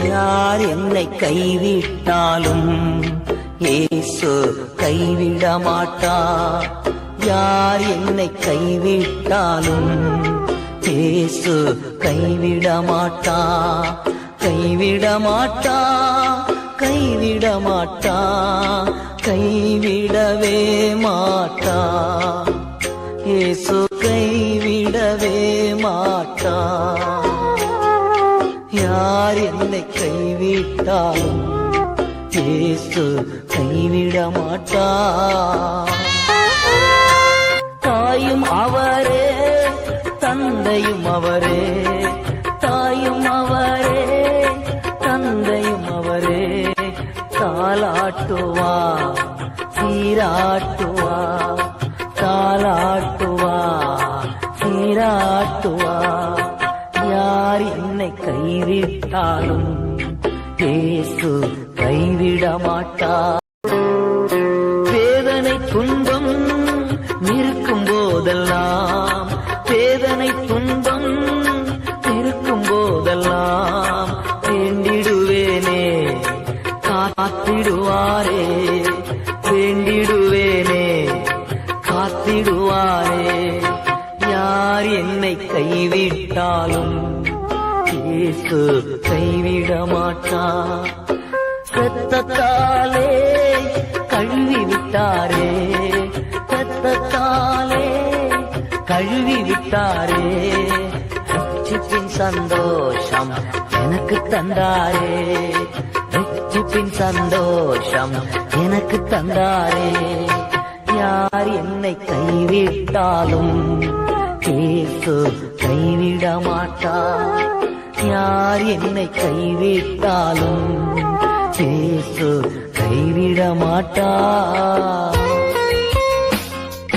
யார் என்னை கைவிட்டாலும் இயேசு கைவிட மாட்டார். யார் என்னை கைவிட்டாலும் இயேசு கைவிட மாட்டார். கைவிட மாட்டார், கைவிட மாட்டார், கைவிடவே மாட்டார். இயேசு கைவிடவே மாட்டார். யார் என்னை கைவிட்டாலும் இயேசு கைவிட மாட்டார். தாயும் அவரே, தந்தையும் அவரே, தாயும் அவரே, தந்தையும் அவரே. தாலாட்டுவா, சீராட்டுவா, தாலாட்டுவா, சீராட்டுவா. யார் என்னை கைவிட்டாலும் இயேசு கைவிட மாட்டார். வேதனை துன்பம் இருக்கும் போதெல்லாம், வேதனை துன்பம் இருக்கும் போதெல்லாம் வேண்டிடுவேனே, காத்திடுவாரே, வேண்டிடுவேனே, காத்திடுவாரே. யார் என்னை கைவிட்டாலும் இயேசு கைவிட மாட்டார். இரத்தத்தாலே கழுவி விட்டாரே, இரத்தத்தாலே கழுவி விட்டாரே. ரட்சிப்பின் சந்தோஷம் எனக்கு தந்தாரே, ரட்சிப்பின் சந்தோஷம் எனக்கு தந்தாரே. யார் என்னை கைவிட்டாலும் இயேசு கைவிட மாட்டார். யார் என்னை கைவிட்டாலும் இயேசு கைவிட மாட்டார்.